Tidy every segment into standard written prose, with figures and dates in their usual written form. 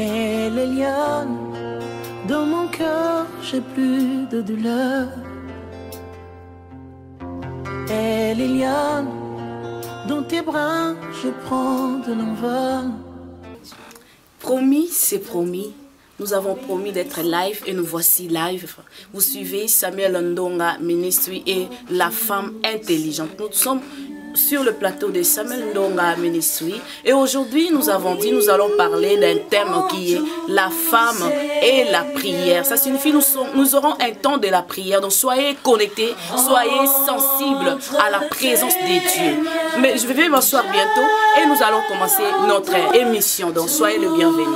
Elle est lionne, dans mon cœur j'ai plus de douleur. Elle est lionne, dans tes bras je prends de l'envol. Promis, c'est promis. Nous avons promis d'être live et nous voici live. Vous suivez Samuel Ndonga Ministry et la femme intelligente. Nous sommes sur le plateau de Samuel Ndonga Ministry et aujourd'hui nous avons dit nous allons parler d'un thème qui est la femme et la prière. Ça signifie nous aurons un temps de la prière, donc soyez connectés, soyez sensibles à la présence de Dieu. Mais je vais m'asseoir bientôt et nous allons commencer notre émission, donc soyez le bienvenu.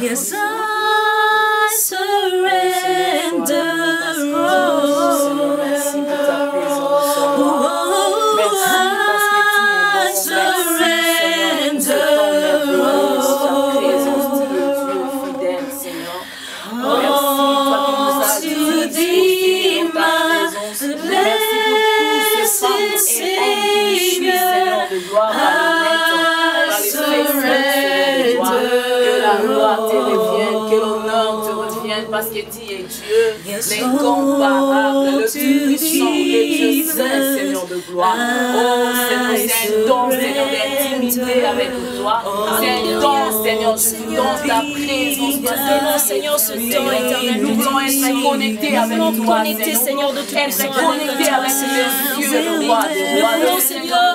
Yes, I surrender all. Merci pour ta présence. Merci que l'honneur te revienne parce que tu es Dieu, l'incomparable, le tout-puissant, le Dieu saint, Seigneur de gloire. Oh Seigneur, c'est un don, Seigneur, d'intimité avec toi. C'est un don, Seigneur, je donne ta présence. Seigneur, ce temps éternel, nous voulons être connectés avec toi, Seigneur, de tout être connectés avec les yeux de toi. Nous voulons, Seigneur,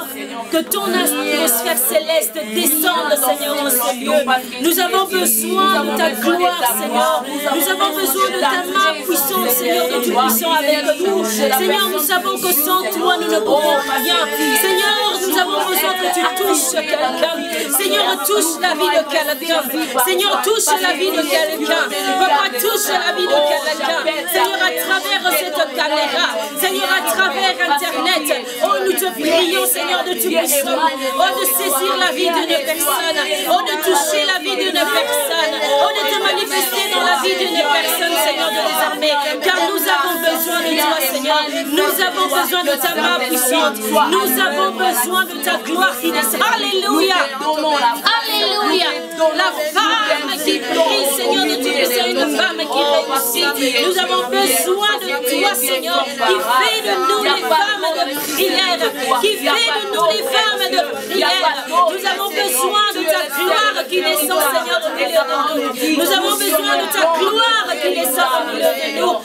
que ton atmosphère céleste descende, Seigneur, en ce lieu. Nous avons besoin de ta gloire, Seigneur. Nous avons besoin de ta main puissante, Seigneur, de tout puissant avec nous. Seigneur, nous savons que sans toi, nous ne pouvons rien. Seigneur, nous avons besoin que tu touches quelqu'un. Seigneur, touche la vie de quelqu'un. Seigneur, touche la vie de quelqu'un. Papa, touche la vie de quelqu'un. Seigneur, à travers cette caméra. Seigneur, à travers Internet. Oh, nous te prions, Seigneur, de tout puissant. Oh, de saisir la vie d'une personne. Oh, de toucher la vie d'une personne. Oh, de te manifester dans la vie d'une personne, Seigneur de les armées. Car nous avons besoin de toi, Seigneur. Nous avons besoin de ta main puissante. Nous avons besoin de ta gloire qui descend. Alléluia. Alléluia. La femme qui prie, Seigneur de tout puissant, une femme qui réussit. Nous avons besoin de toi, Seigneur, qui fait de nous les femmes de prière. Qui fait de nous les femmes de prière. Nous avons besoin de ta gloire qui descend, Seigneur, au milieu de nous. Nous avons besoin de ta gloire qui descend au milieu de nous.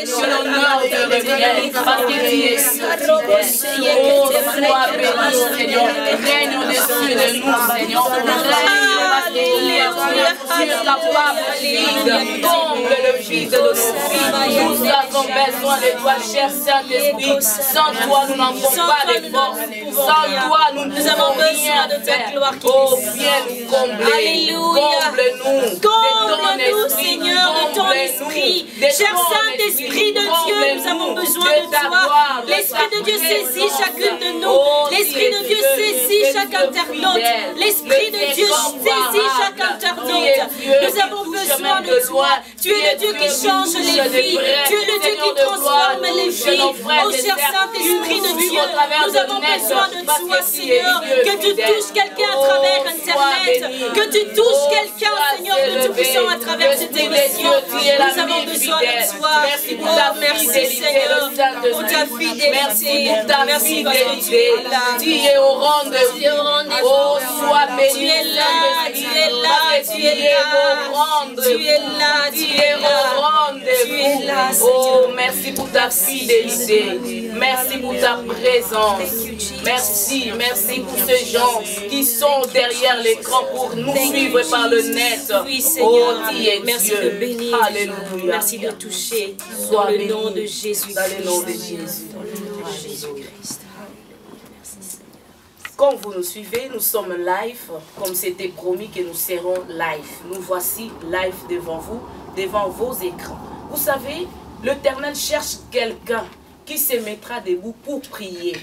Que l'honneur te revienne parce que tu es fidèle. Oh, sois béni, Seigneur. Règne au-dessus de nous, Seigneur. Règne parce que tu es capable de combler le vide de nos vies. Nous avons besoin de toi, cher Saint-Esprit. Sans toi, nous n'avons pas de force. Sans toi, nous avons besoin de ta gloire. Oh, viens nous combler. Comble-nous. Comble-nous, Seigneur, de ton esprit. Cher Saint-Esprit de Dieu, nous avons besoin de toi. L'Esprit de Dieu saisit chacune de nous. L'Esprit de Dieu saisit chaque internaute. L'Esprit de Dieu saisit chaque internaute. Nous avons besoin de toi. Tu es le Dieu qui change les vies. Tu es le Dieu qui transforme les vies. Oh, cher Saint-Esprit de Dieu, nous avons besoin de toi, Seigneur. Que tu touches quelqu'un à travers Internet. Que tu touches quelqu'un, Seigneur, de tout puissant à travers cette émission. Nous avons besoin de toi. Merci pour ta fidélité, pour ta fidélité. Merci pour ta fidélité. Tu es au rendez-vous. Oh, sois béni. Tu es là, tu es là, tu es là. Tu es là, tu es là. Tu es là, oh, merci pour ta fidélité. Merci pour ta présence. Merci, merci pour ces gens qui sont derrière l'écran pour nous suivre par le net. Oui, Seigneur. Oh, tu es merci Dieu. de bénir. Alléluia. Merci de toucher dans le nom de Jésus. Dans le nom de Jésus. Dans le nom de Jésus-Christ. Comme vous nous suivez, nous sommes live, comme c'était promis que nous serons live. Nous voici live devant vous, devant vos écrans. Vous savez, l'Éternel cherche quelqu'un qui se mettra debout pour prier.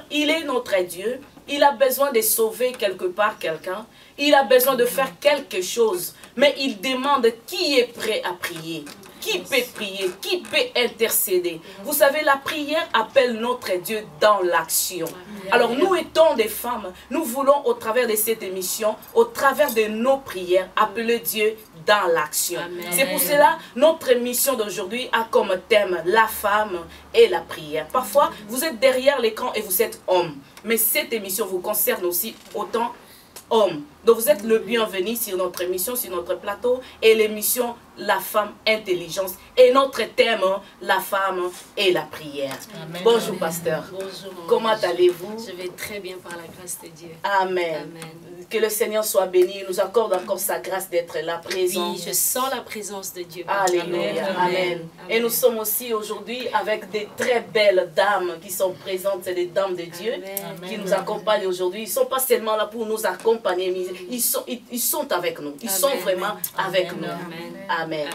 Il est notre Dieu, il a besoin de sauver quelque part quelqu'un, il a besoin de faire quelque chose, mais il demande qui est prêt à prier. qui peut prier, qui peut intercéder. Vous savez, la prière appelle notre Dieu dans l'action. Alors nous étant des femmes, nous voulons au travers de cette émission, au travers de nos prières, appeler Dieu dans l'action. C'est pour cela notre émission d'aujourd'hui a comme thème la femme et la prière. Parfois, vous êtes derrière l'écran et vous êtes homme. Mais cette émission vous concerne aussi autant hommes. Donc vous êtes le bienvenu sur notre émission, sur notre plateau et l'émission La femme intelligence. Et notre thème, la femme et la prière. Amen. Bonjour pasteur. Bonjour. Comment allez-vous? Je vais très bien par la grâce de Dieu. Amen. Amen. Que le Seigneur soit béni. Il nous accorde encore sa grâce d'être là présent. Oui, je sens la présence de Dieu. Alléluia. Amen. Amen. Et nous sommes aussi aujourd'hui avec des très belles dames qui sont présentes. C'est des dames de Dieu qui nous accompagnent aujourd'hui. Ils ne sont pas seulement là pour nous accompagner, mais ils sont avec nous. Ils sont vraiment avec nous. Amen. Amen.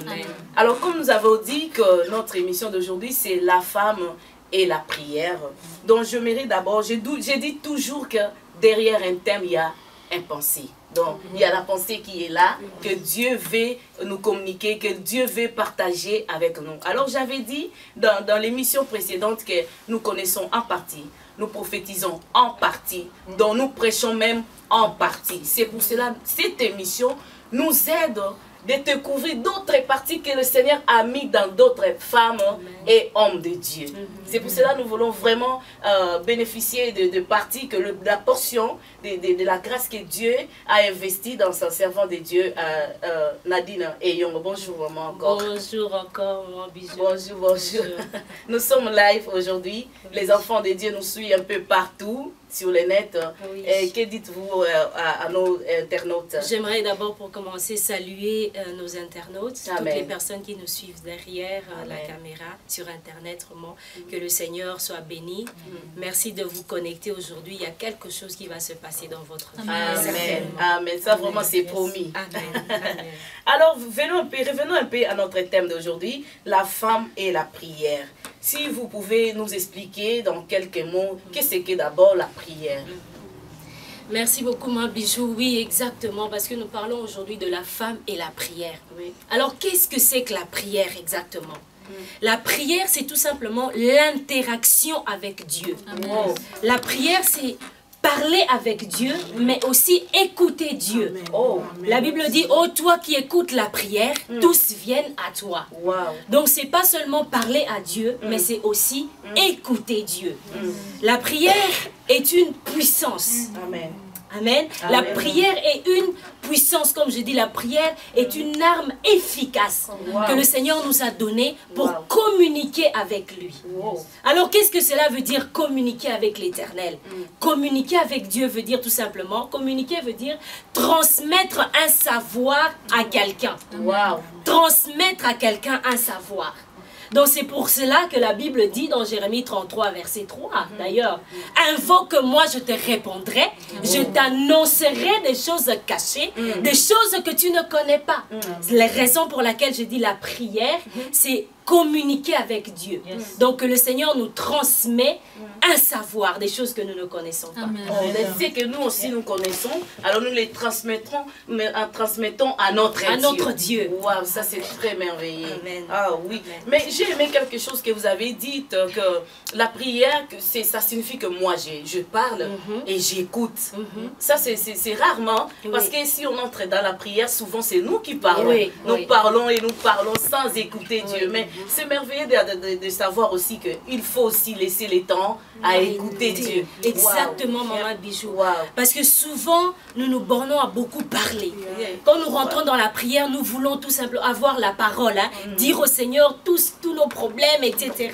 Alors, comme nous avons dit que notre émission d'aujourd'hui, c'est la femme et la prière. Donc, je mérite d'abord, j'ai dit toujours que derrière un thème, il y a un pensée. Donc, il y a la pensée qui est là, que Dieu veut nous communiquer, que Dieu veut partager avec nous. Alors, j'avais dit dans l'émission précédente que nous connaissons en partie, nous prophétisons en partie, dont nous prêchons même en partie. C'est pour cela que cette émission nous aide de découvrir d'autres parties que le Seigneur a mis dans d'autres femmes et hommes de Dieu. C'est pour cela que nous voulons vraiment bénéficier de parties, que la portion de la grâce que Dieu a investie dans son servant de Dieu, Nadine et Young. Bonjour maman encore. Bonjour encore, mon bisou. Bonjour, bonjour. Nous sommes live aujourd'hui. Les enfants de Dieu nous suivent un peu partout sur le net. Oui. Et que dites-vous à nos internautes? J'aimerais d'abord pour commencer saluer nos internautes, Amen. Toutes les personnes qui nous suivent derrière la caméra, sur internet, vraiment, que le Seigneur soit béni. Merci de vous connecter aujourd'hui. Il y a quelque chose qui va se passer dans votre vie. Amen. Amen. Ça vraiment c'est promis. Amen. Amen. Alors revenons un peu à notre thème d'aujourd'hui, la femme et la prière. Si vous pouvez nous expliquer dans quelques mots, qu'est-ce que d'abord la prière? Merci beaucoup, mon bijou. Oui, exactement, parce que nous parlons aujourd'hui de la femme et la prière. Oui. Alors, qu'est-ce que c'est que la prière exactement? La prière, c'est tout simplement l'interaction avec Dieu. Wow. La prière, c'est parler avec Dieu, mais aussi écouter Dieu. Oh. La Bible dit, oh toi qui écoutes la prière, tous viennent à toi. Wow. Donc c'est pas seulement parler à Dieu, mais c'est aussi écouter Dieu. La prière est une puissance. Amen. Amen. La prière est une puissance, comme je dis, la prière est une arme efficace que le Seigneur nous a donnée pour communiquer avec lui. Alors, qu'est-ce que cela veut dire communiquer avec l'Éternel? Communiquer avec Dieu veut dire tout simplement, communiquer veut dire transmettre un savoir à quelqu'un. Transmettre à quelqu'un un savoir. Donc c'est pour cela que la Bible dit dans Jérémie 33, verset 3, d'ailleurs, invoque-moi, je te répondrai, je t'annoncerai des choses cachées, des choses que tu ne connais pas. La raison pour laquelle je dis la prière, c'est communiquer avec Dieu. Donc que le Seigneur nous transmet un savoir, des choses que nous ne connaissons pas. Les faits que nous aussi nous connaissons, alors nous les transmettons à notre Dieu. Waouh, ça c'est très merveilleux. Amen. Ah oui. Amen. Mais j'ai aimé quelque chose que vous avez dit, que la prière, ça signifie que moi je parle et j'écoute. Ça c'est rarement, parce que si on entre dans la prière, souvent c'est nous qui parlons. Nous parlons et nous parlons sans écouter Dieu. Mais c'est merveilleux de savoir aussi qu'il faut aussi laisser le temps à écouter Dieu. Exactement, maman Bijou. Parce que souvent, nous nous bornons à beaucoup parler. Quand nous rentrons dans la prière, nous voulons tout simplement avoir la parole, dire au Seigneur tous nos problèmes, etc.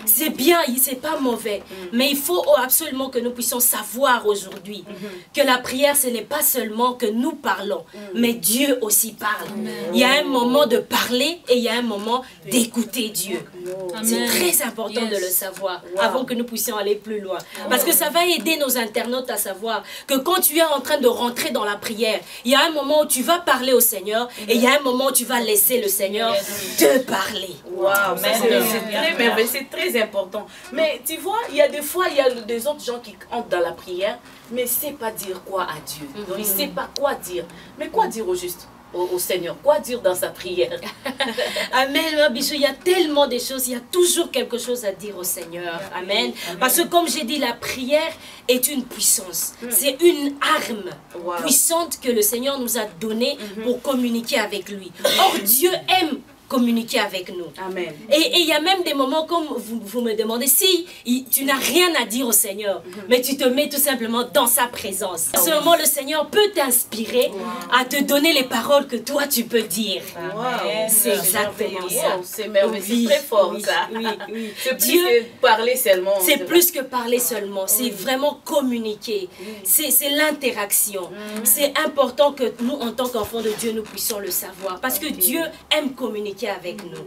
C'est bien, c'est pas mauvais. Mais il faut absolument que nous puissions savoir aujourd'hui que la prière, ce n'est pas seulement que nous parlons, mais Dieu aussi parle. Il y a un moment de parler et il y a un moment d'écouter Dieu. C'est très important de le savoir avant que nous puissions aller plus loin. Parce que ça va aider nos internautes à savoir que quand tu es en train de rentrer dans la prière, il y a un moment où tu vas parler au Seigneur et il y a un moment où tu vas laisser le Seigneur te parler. Waouh, c'est très merveilleux, c'est très important. Mais tu vois, il y a des fois, il y a des autres gens qui entrent dans la prière, mais ne savent pas dire quoi à Dieu. Donc, ils ne savent pas quoi dire. Mais quoi dire au juste? au Seigneur? Quoi dire dans sa prière? Amen, ma bijou, il y a tellement de choses, il y a toujours quelque chose à dire au Seigneur. Amen. Parce que comme j'ai dit, la prière est une puissance. C'est une arme puissante que le Seigneur nous a donnée pour communiquer avec lui. Or, Dieu aime communiquer avec nous. Amen. Et il y a même des moments comme vous me demandez si tu n'as rien à dire au Seigneur, mais tu te mets tout simplement dans sa présence. À ce moment, le Seigneur peut t'inspirer à te donner les paroles que toi tu peux dire. C'est exactement ça. C'est merveilleux, c'est très fort ça. C'est plus que parler seulement. C'est plus que parler seulement, c'est vraiment communiquer. C'est l'interaction. C'est important que nous, en tant qu'enfants de Dieu, nous puissions le savoir. Parce que Dieu aime communiquer avec nous.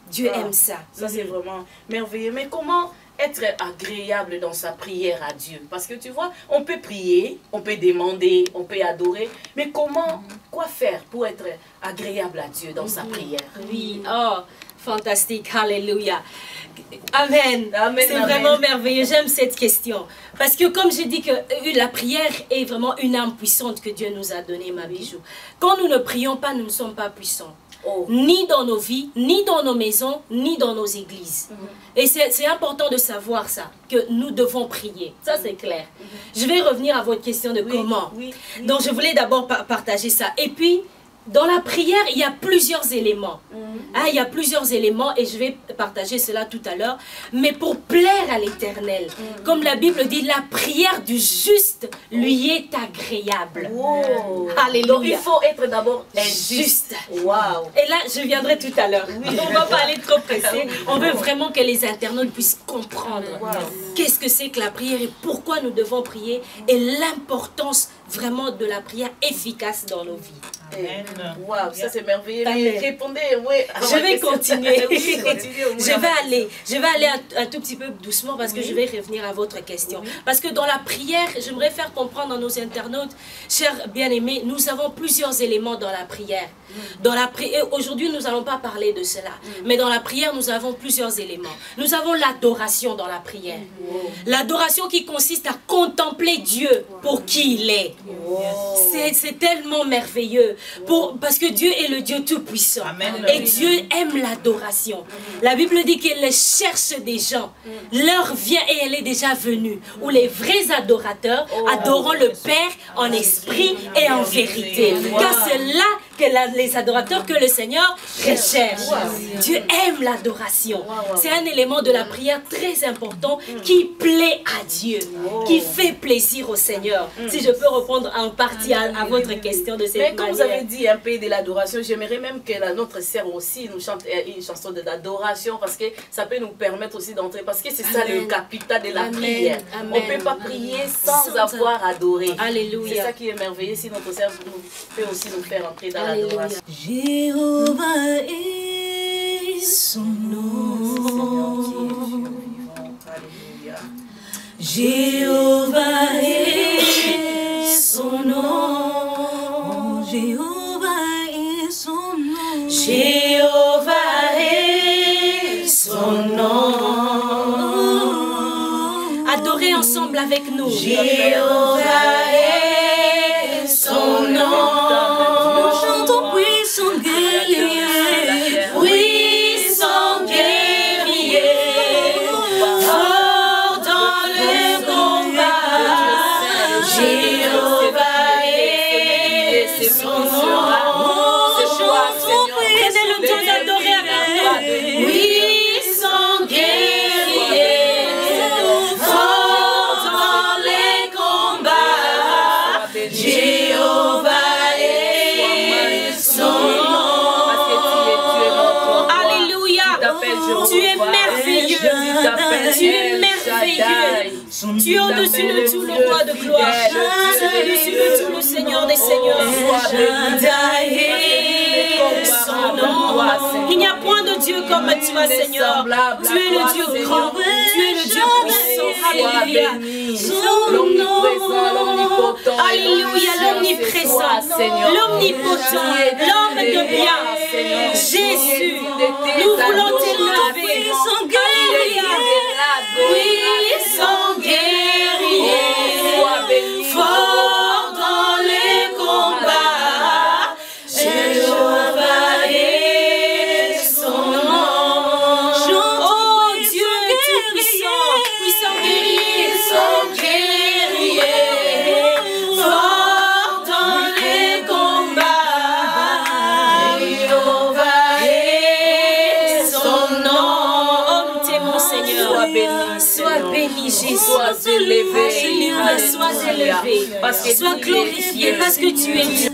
Dieu aime ça. Ça, c'est vraiment merveilleux. Mais comment être agréable dans sa prière à Dieu? Parce que tu vois, on peut prier, on peut demander, on peut adorer, mais comment, quoi faire pour être agréable à Dieu dans sa prière? Oui, oh, fantastique, alléluia. Amen. C'est amen. Vraiment merveilleux. J'aime cette question. Parce que comme j'ai dit que la prière est vraiment une arme puissante que Dieu nous a donnée, ma bijou. Quand nous ne prions pas, nous ne sommes pas puissants. Ni dans nos vies, ni dans nos maisons, ni dans nos églises. Et c'est important de savoir ça, que nous devons prier. Ça, c'est clair. Je vais revenir à votre question de comment. Donc, je voulais d'abord partager ça. Et puis, dans la prière, il y a plusieurs éléments. Il y a plusieurs éléments et je vais partager cela tout à l'heure. Mais pour plaire à l'Éternel, comme la Bible dit, la prière du juste lui est agréable. Alléluia. Donc il faut être d'abord juste. Et là, je viendrai tout à l'heure. On ne va pas aller trop pressé. On veut vraiment que les internautes puissent comprendre qu'est-ce que c'est que la prière et pourquoi nous devons prier et l'importance vraiment de la prière efficace dans nos vies. Waouh, ça c'est merveilleux. Répondez, je vais continuer. Je vais aller un tout petit peu doucement parce que je vais revenir à votre question. Parce que dans la prière, j'aimerais faire comprendre à nos internautes, chers bien-aimés, nous avons plusieurs éléments dans la prière. Aujourd'hui, nous n'allons pas parler de cela. Mais dans la prière, nous avons plusieurs éléments. Nous avons l'adoration dans la prière. L'adoration qui consiste à contempler Dieu pour qui il est. C'est tellement merveilleux. Parce que Dieu est le Dieu tout-puissant. Et Dieu aime l'adoration. La Bible dit qu'il cherche des gens. L'heure vient et elle est déjà venue. Où les vrais adorateurs adoreront le Père en esprit et en vérité. Car c'est là que les adorateurs que le Seigneur recherche. Dieu aime l'adoration. C'est un élément de la prière très important qui plaît à Dieu. Qui fait plaisir au Seigneur. Si je peux répondre en partie à votre question de cette manière. Mais comme vous avez dit un peu de l'adoration, j'aimerais même que notre sœur aussi nous chante une chanson d'adoration parce que ça peut nous permettre aussi d'entrer. Parce que c'est ça le capital de la prière. On ne peut pas prier sans avoir adoré. Alléluia. C'est ça qui est merveilleux. Si notre sœur peut aussi nous faire entrer dans l'adoration. Jéhovah est son nom. Jéhovah est son nom. Jéhovah est son nom. Jéhovah est son nom. Adorez ensemble avec nous. Jéhovah est son nom. Nous chantons puissant guerrier, puissant guerrier, fort dans le combat. Jéhovah est son nom. Prenez le temps d'adorer avec nous. Puissant guerrier, fort dans les combats. Jéhovah est son nom. Alléluia. Tu es merveilleux. Tu es merveilleux. Tu es au-dessus de tout le roi de gloire. Tu es au-dessus de tout le Seigneur des seigneurs. Il n'y a point de Dieu comme toi, Seigneur. Tu es le Dieu grand. Tu es le Dieu puissant. Alléluia. Alléluia, l'omniprésent, l'omnipotent, l'homme de bien. Jésus, nous voulons t'élever. Alléluia. Puissant guerrier, fort dans les combats. béni, Jésus. Sois élevé. Alléluia, sois élevé. Sois glorifié parce que tu es Dieu.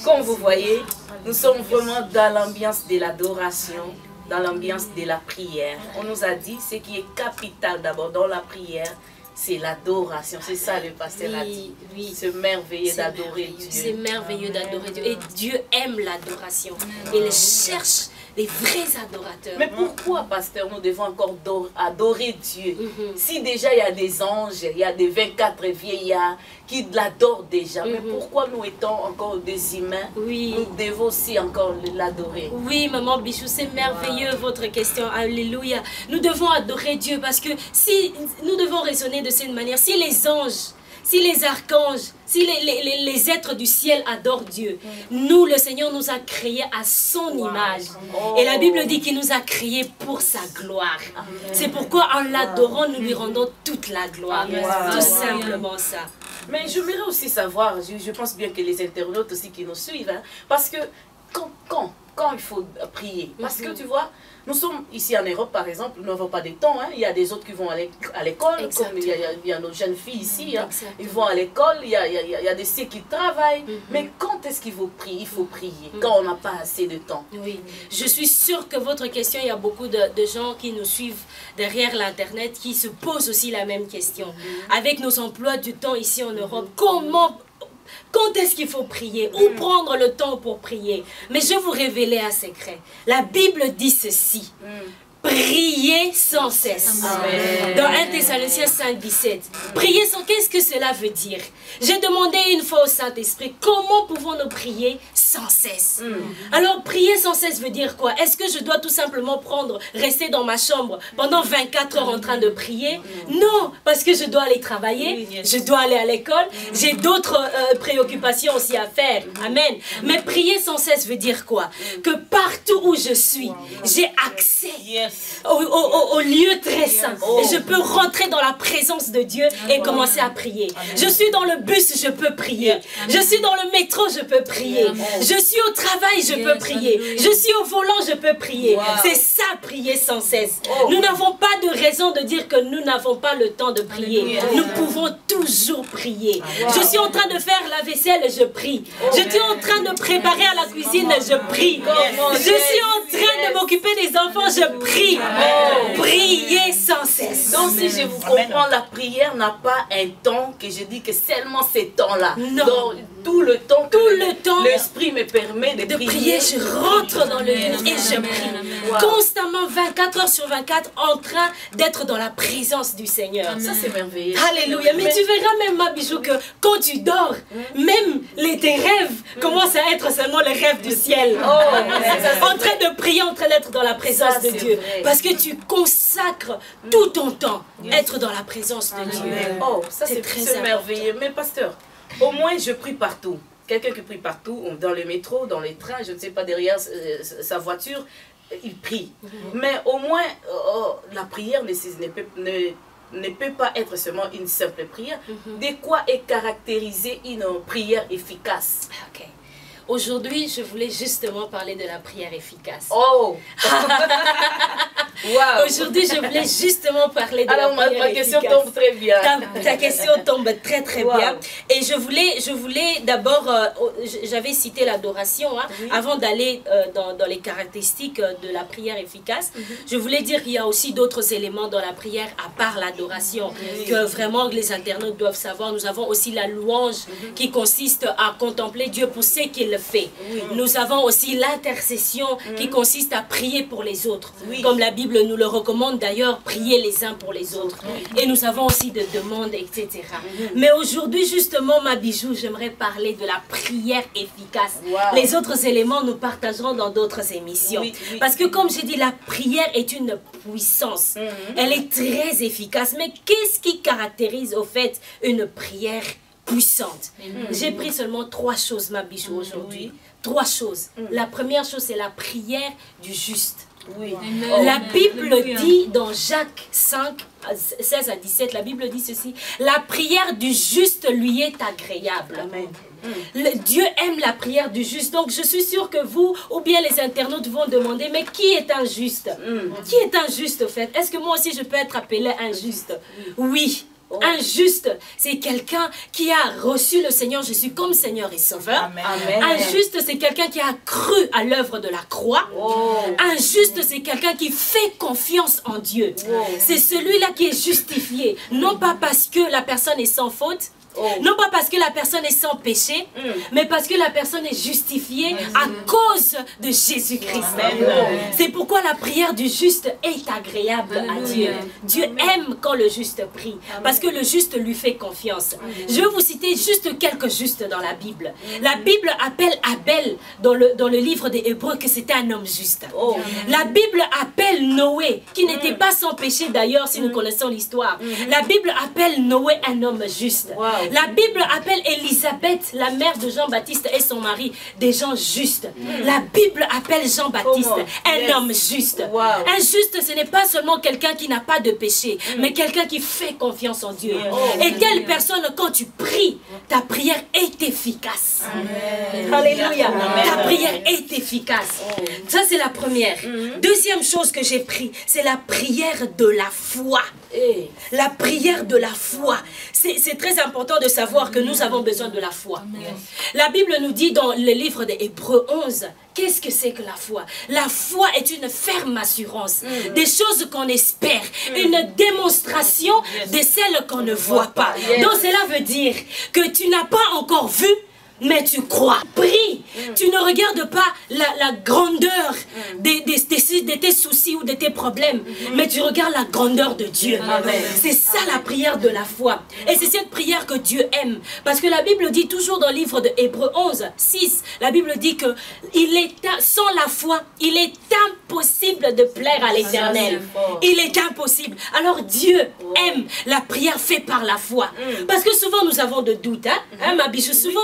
Comme vous voyez, nous sommes vraiment dans l'ambiance de l'adoration, dans l'ambiance de la prière. On nous a dit ce qui est capital d'abord dans la prière, c'est l'adoration. C'est ça le pasteur a dit. Oui. C'est merveilleux d'adorer Dieu. C'est merveilleux d'adorer Dieu. Et Dieu aime l'adoration. Il cherche les vrais adorateurs. Mais pourquoi, pasteur, nous devons encore adorer Dieu? Si déjà il y a des anges, il y a des 24 vieillards qui l'adorent déjà, mais pourquoi nous étant encore des humains, nous devons aussi encore l'adorer? Oui, maman Bichou, c'est merveilleux votre question. Alléluia. Nous devons adorer Dieu parce que si nous devons raisonner de cette manière, si les anges, si les archanges, si les êtres du ciel adorent Dieu, nous, le Seigneur nous a créés à son image. Et la Bible dit qu'il nous a créés pour sa gloire. C'est pourquoi en l'adorant, nous lui rendons toute la gloire. Tout simplement ça. Mais j'aimerais aussi savoir, je pense bien que les internautes aussi qui nous suivent, hein, parce que quand il faut prier, parce que tu vois, nous sommes ici en Europe par exemple, nous n'avons pas de temps, hein. Il y a des autres qui vont à l'école, comme il y a nos jeunes filles ici, hein. Ils vont à l'école, il y a des filles qui travaillent, mais quand est-ce qu'il faut prier? Il faut prier, quand on n'a pas assez de temps. Oui, je suis sûre que votre question, il y a beaucoup de gens qui nous suivent derrière l'internet qui se posent aussi la même question. Avec nos emplois du temps ici en Europe, quand est-ce qu'il faut prier? Où prendre le temps pour prier? Mais je vais vous révéler un secret. La Bible dit ceci. Priez sans cesse. Amen. Dans 1 Thessaloniciens 5, 17. Prier sans... Qu'est-ce que cela veut dire? J'ai demandé une fois au Saint-Esprit, comment pouvons-nous prier sans cesse? Alors, prier sans cesse veut dire quoi? Est-ce que je dois tout simplement rester dans ma chambre pendant 24 heures en train de prier? Non, parce que je dois aller travailler, je dois aller à l'école, j'ai d'autres préoccupations aussi à faire. Amen. Mais prier sans cesse veut dire quoi? Que partout où je suis, j'ai accès au lieu très saint. Et je peux rentrer dans la présence de Dieu et commencer à prier. Je suis dans le bus, je peux prier. Je suis dans le métro, je peux prier. Je suis au travail, je peux prier. Je suis au volant, je peux prier. C'est ça, prier sans cesse. Nous n'avons pas de raison de dire que nous n'avons pas le temps de prier. Nous pouvons toujours prier. Je suis en train de faire la vaisselle, je prie. Je suis en train de préparer à la cuisine, je prie. Je suis en train de m'occuper des enfants, je prie. Priez sans cesse. Donc si je vous comprends, la prière n'a pas un temps que je dis que seulement ces temps-là. Non. Donc, tout le temps, l'esprit me permet de prier. Je rentre dans le lieu et je prie. Constamment 24 heures sur 24 en train d'être dans la présence du Seigneur. Ça c'est merveilleux. Alléluia. Mais tu verras même, ma Bijou, que quand tu dors, même tes rêves commencent à être seulement les rêves du ciel. En train de prier, en train d'être dans la présence de Dieu. Parce que tu consacres tout ton temps être dans la présence de Dieu. Ça c'est merveilleux. Mais pasteur, au moins je prie partout. Quelqu'un qui prie partout, dans le métro, dans les trains, je ne sais pas, derrière sa voiture, il prie. Mais au moins, la prière ne peut pas être seulement une simple prière. De quoi est caractérisée une prière efficace? Ok. Aujourd'hui, je voulais justement parler de la prière efficace. Aujourd'hui, je voulais justement parler de la prière efficace. Ma question tombe très bien. Ta question tombe très très bien. Et je voulais d'abord, j'avais cité l'adoration, hein, avant d'aller dans les caractéristiques de la prière efficace. Je voulais dire qu'il y a aussi d'autres éléments dans la prière à part l'adoration, que vraiment les internautes doivent savoir. Nous avons aussi la louange qui consiste à contempler Dieu pour ce qu'il fait. Nous avons aussi l'intercession qui consiste à prier pour les autres. Comme la Bible nous le recommande d'ailleurs, prier les uns pour les autres. Et nous avons aussi des demandes, etc. Mais aujourd'hui, justement, ma Bijou, j'aimerais parler de la prière efficace. Les autres éléments, nous partagerons dans d'autres émissions. Parce que comme j'ai dit, la prière est une puissance. Elle est très efficace. Mais qu'est-ce qui caractérise au fait une prière puissante? J'ai pris seulement 3 choses, ma Bijou, aujourd'hui. 3 choses. La première chose, c'est la prière du juste. La Bible dit dans Jacques 5, 16 à 17, la Bible dit ceci: la prière du juste lui est agréable. Dieu aime la prière du juste. Donc je suis sûre que vous, ou bien les internautes vont demander, mais qui est injuste? Qui est injuste au fait? Est-ce que moi aussi je peux être appelé injuste? Oui. Injuste, c'est quelqu'un qui a reçu le Seigneur Jésus comme Seigneur et Sauveur. Amen. Injuste, c'est quelqu'un qui a cru à l'œuvre de la croix. Injuste, c'est quelqu'un qui fait confiance en Dieu. C'est celui-là qui est justifié, non pas parce que la personne est sans faute, non pas parce que la personne est sans péché, mais parce que la personne est justifiée à cause de Jésus-Christ. C'est pourquoi la prière du juste est agréable à Dieu. Dieu aime quand le juste prie, parce que le juste lui fait confiance. Je vais vous citer juste quelques justes dans la Bible. La Bible appelle Abel dans le livre des Hébreux que c'était un homme juste. La Bible appelle Noé, qui n'était pas sans péché d'ailleurs si nous connaissons l'histoire. La Bible appelle Noé un homme juste. La Bible appelle Élisabeth, la mère de Jean-Baptiste et son mari, des gens justes. La Bible appelle Jean-Baptiste un homme juste. Un juste, ce n'est pas seulement quelqu'un qui n'a pas de péché, mais quelqu'un qui fait confiance en Dieu. Et telle personne, quand tu pries, ta prière est efficace. Alléluia. Ta prière est efficace. Ça, c'est la première. Deuxième chose que j'ai pris, c'est la prière de la foi. La prière de la foi. C'est très important de savoir que nous avons besoin de la foi. La Bible nous dit dans le livre des Hébreux 11, qu'est-ce que c'est que la foi? La foi est une ferme assurance des choses qu'on espère, une démonstration de celles qu'on ne voit pas. Donc cela veut dire que tu n'as pas encore vu, mais tu crois. Prie. Tu ne regardes pas la grandeur de tes soucis ou de tes problèmes, mais tu regardes la grandeur de Dieu. C'est ça la prière de la foi. Et c'est cette prière que Dieu aime. Parce que la Bible dit toujours dans le livre de Hébreux 11, 6, la Bible dit que sans la foi, il est impossible de plaire à l'Éternel. Il est impossible. Alors Dieu aime la prière faite par la foi. Parce que souvent nous avons de doutes. Ma biche, souvent,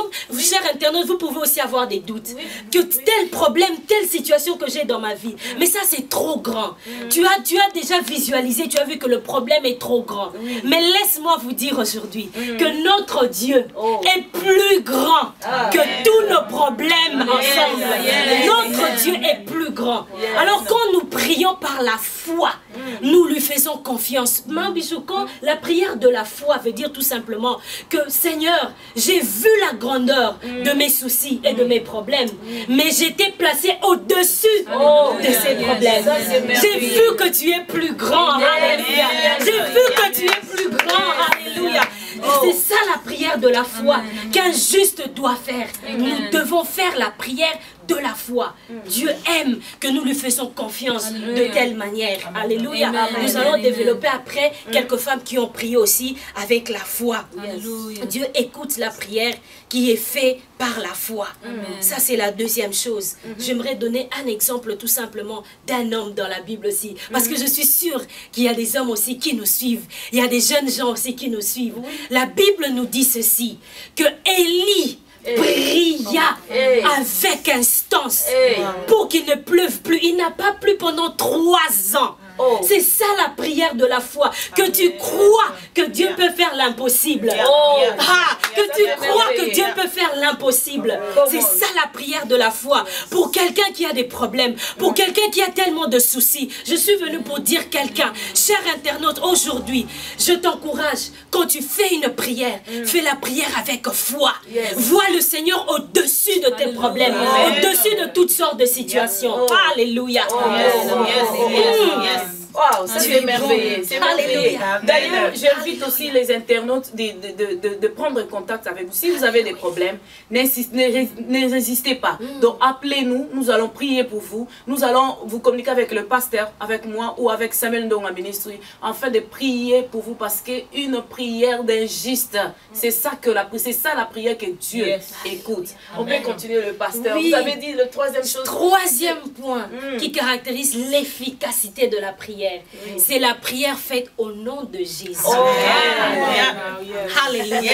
chers internautes, vous pouvez aussi avoir des doutes. Que tel problème, telle situation que j'ai dans ma vie, mais ça c'est trop grand. Tu as déjà visualisé, tu as vu que le problème est trop grand. Mais laisse-moi vous dire aujourd'hui que notre Dieu est plus grand que tous nos problèmes ensemble. Notre Dieu est plus grand. Alors quand nous prions par la foi, nous lui faisons confiance. Quand la prière de la foi veut dire tout simplement que Seigneur, j'ai vu la grandeur de mes soucis et de mes problèmes, mais j'étais placé au-dessus de ces problèmes. J'ai vu que tu es plus grand. Alléluia. J'ai vu que tu es plus grand. Alléluia. C'est ça la prière de la foi qu'un juste doit faire. Nous devons faire la prière de la foi. Dieu aime que nous lui faisons confiance de telle manière. Alléluia. Nous allons développer après quelques femmes qui ont prié aussi avec la foi. Dieu écoute la prière qui est faite par la foi. Ça, c'est la deuxième chose. J'aimerais donner un exemple tout simplement d'un homme dans la Bible aussi. Parce que je suis sûre qu'il y a des hommes aussi qui nous suivent. Il y a des jeunes gens aussi qui nous suivent. La Bible nous dit ceci, que Élie pria avec instance pour qu'il ne pleuve plus. Il n'a pas plu pendant 3 ans. C'est ça la prière de la foi. Que tu crois que Dieu peut faire l'impossible. Que tu crois que Dieu peut faire l'impossible. C'est ça la prière de la foi. Pour quelqu'un qui a des problèmes, pour quelqu'un qui a tellement de soucis, je suis venue pour dire quelqu'un, cher internaute, aujourd'hui, je t'encourage, quand tu fais une prière, fais la prière avec foi. Vois le Seigneur au-dessus de tes problèmes, au-dessus de toutes sortes de situations. Alléluia. Wow, ça c'est merveilleux. D'ailleurs, j'invite aussi les internautes de prendre contact avec vous. Si vous avez des problèmes, ne résistez pas. Donc appelez-nous, nous allons prier pour vous. Nous allons vous communiquer avec le pasteur, avec moi ou avec Samuel Ndonga Ministry, afin de prier pour vous, parce qu'une prière d'un juste, c'est ça la prière que Dieu écoute. On peut continuer, le pasteur. Vous avez dit le troisième chose. Troisième point qui caractérise l'efficacité de la prière. prière. C'est la prière faite au nom de Jésus. Alléluia.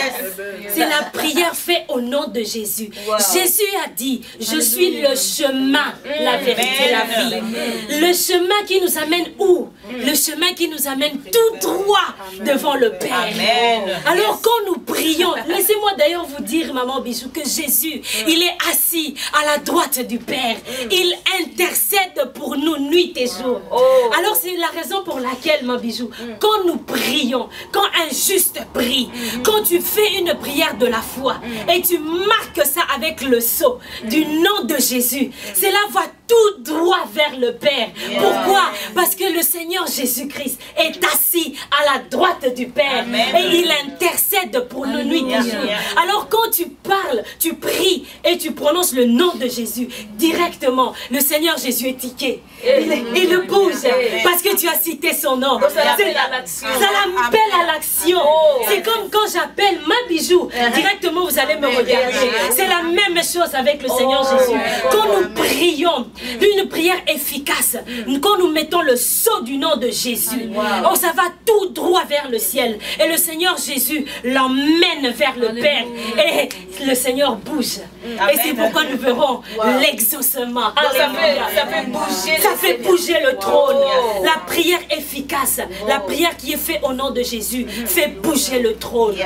C'est la prière faite au nom de Jésus. Jésus a dit, je suis le chemin, la vérité, la vie. Le chemin qui nous amène où? Le chemin qui nous amène tout droit devant le Père. Alors quand nous prions, laissez-moi d'ailleurs vous dire, maman Bijou, que Jésus, il est assis à la droite du Père. Il intercède pour nous nuit et jour. Alors c'est la raison pour laquelle, ma Bijou, quand nous prions, quand un juste prie, quand tu fais une prière de la foi et tu marques ça avec le sceau du nom de Jésus, cela va tout droit vers le Père. Pourquoi? Parce que le Seigneur Jésus-Christ est assis à la droite du Père et il intercède pour nous nuit et jour. Alors quand tu parles, tu pries et tu prononces le nom de Jésus, directement, le Seigneur Jésus est tiqué. Il bouge parce que tu as cité son nom. Ça l'appelle à l'action. C'est comme quand j'appelle ma Bijou, directement vous allez me regarder. C'est la même chose avec le Seigneur Jésus. Quand nous prions une prière efficace, quand nous mettons le sceau du nom de Jésus, oh, ça va tout droit vers le ciel. Et le Seigneur Jésus l'emmène vers le Père. Et le Seigneur bouge. Et c'est pourquoi nous verrons l'exaucement. Ça fait bouger le trône. La prière efficace, la prière qui est faite au nom de Jésus, fait bouger le trône.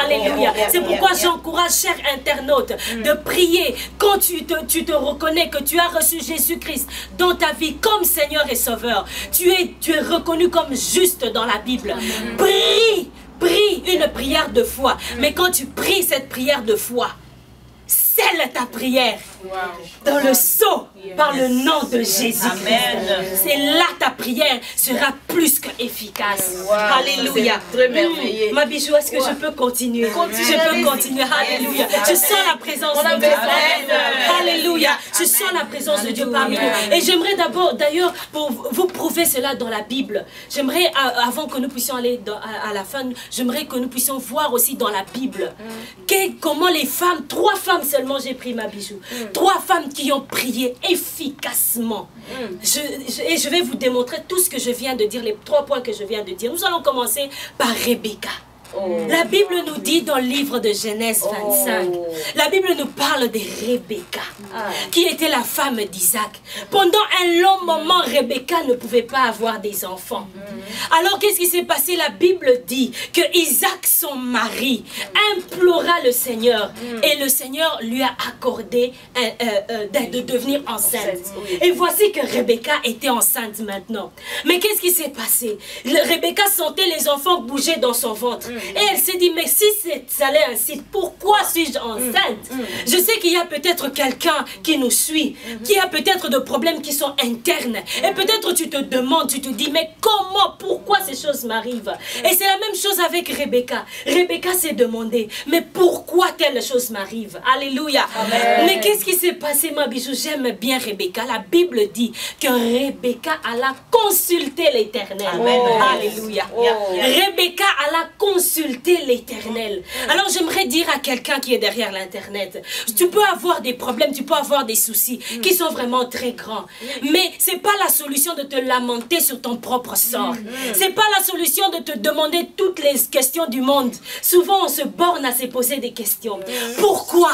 Alléluia. C'est pourquoi j'encourage, chers internautes, de prier quand tu te reconnais que tu as reçu Jésus-Christ dans ta vie comme Seigneur et Sauveur. Tu es reconnu comme juste dans la Bible. Prie une prière de foi. Mais quand tu pries cette prière de foi, scelle ta prière dans le sceau par le nom de Jésus-Christ. C'est là ta prière sera plus qu'efficace. Alléluia. Ma Bijou, est-ce que je peux continuer? Je peux continuer. Alléluia. Je sens la présence de Dieu. Alléluia. Je sens la présence de Dieu parmi nous. Et j'aimerais d'abord, d'ailleurs, pour vous prouver cela dans la Bible, j'aimerais, avant que nous puissions aller à la fin, j'aimerais que nous puissions voir aussi dans la Bible comment les femmes, 3 femmes seulement, j'ai pris ma Bijou, 3 femmes qui ont prié efficacement. Et je vais vous démontrer tout ce que je viens de dire, les 3 points que je viens de dire. Nous allons commencer par Rebecca. La Bible nous dit dans le livre de Genèse 25, la Bible nous parle de Rebecca, qui était la femme d'Isaac. Pendant un long moment, Rebecca ne pouvait pas avoir des enfants. Alors qu'est-ce qui s'est passé? La Bible dit que Isaac, son mari, implora le Seigneur et le Seigneur lui a accordé de devenir enceinte. Et voici que Rebecca était enceinte maintenant. Mais qu'est-ce qui s'est passé? Rebecca sentait les enfants bouger dans son ventre. Et elle s'est dit, mais si ça allait ainsi, pourquoi suis-je enceinte? Je sais qu'il y a peut-être quelqu'un qui nous suit, qui a peut-être de problèmes qui sont internes. Et peut-être tu te demandes, tu te dis, mais comment, pourquoi ces choses m'arrivent? Et c'est la même chose avec Rebecca. Rebecca s'est demandé, mais pourquoi telle chose m'arrive? Alléluia. Mais qu'est-ce qui s'est passé, ma Bijou? J'aime bien Rebecca. La Bible dit que Rebecca alla consulter l'Éternel. Alléluia. Rebecca alla consulter l'Éternel. Alors j'aimerais dire à quelqu'un qui est derrière l'Internet, tu peux avoir des problèmes, tu peux avoir des soucis qui sont vraiment très grands. Mais c'est pas la solution de te lamenter sur ton propre sort. C'est pas la solution de te demander toutes les questions du monde. Souvent on se borne à se poser des questions. Pourquoi?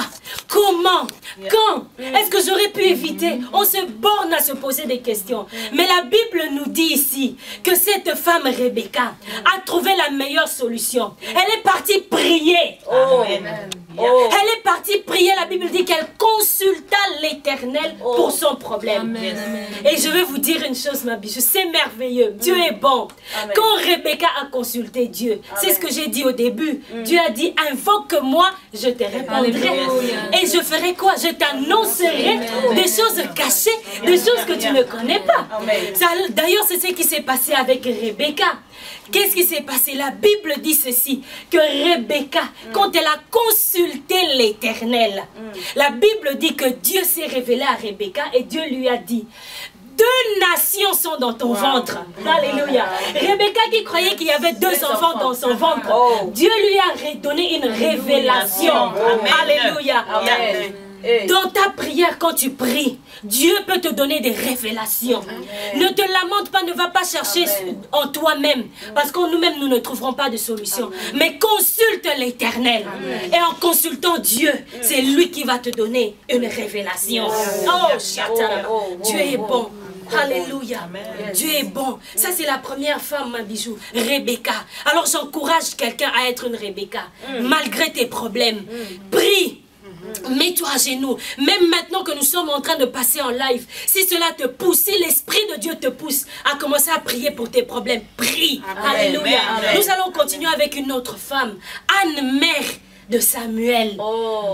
Comment? Quand? Est-ce que j'aurais pu éviter? On se borne à se poser des questions. Mais la Bible nous dit ici que cette femme Rebecca a trouvé la meilleure solution. Elle est partie prier. Elle est partie prier. La Bible dit qu'elle consulta l'Éternel pour son problème. Et je vais vous dire une chose, ma Bijou, c'est merveilleux. Dieu est bon. Quand Rebecca a consulté Dieu, c'est ce que j'ai dit au début. Dieu a dit, invoque-moi, je te répondrai. Et je ferai quoi? Je t'annoncerai des choses cachées, des choses que tu ne connais pas. D'ailleurs, c'est ce qui s'est passé avec Rebecca. Qu'est-ce qui s'est passé? La Bible dit ceci, que Rebecca, quand elle a consulté l'Éternel, la Bible dit que Dieu s'est révélé à Rebecca et Dieu lui a dit, 2 nations sont dans ton ventre. Alléluia. Rebecca qui croyait qu'il y avait 2 enfants dans son ventre, Dieu lui a donné une révélation. Alléluia. Dans ta prière, quand tu pries, Dieu peut te donner des révélations. Ne te lamente pas, ne va pas chercher en toi-même. Parce que nous-mêmes, nous ne trouverons pas de solution. Mais consulte l'Éternel. Et en consultant Dieu, c'est lui qui va te donner une révélation. Oh, Shatara, Dieu est bon. Alléluia. Dieu est bon. Ça, c'est la première femme, ma bijou. Rebecca. Alors, j'encourage quelqu'un à être une Rebecca. Malgré tes problèmes. Prie. Mets-toi à genoux. Même maintenant que nous sommes en train de passer en live, si cela te pousse, si l'Esprit de Dieu te pousse à commencer à prier pour tes problèmes, prie. Alléluia. Nous allons continuer avec une autre femme. Anne, mère de Samuel.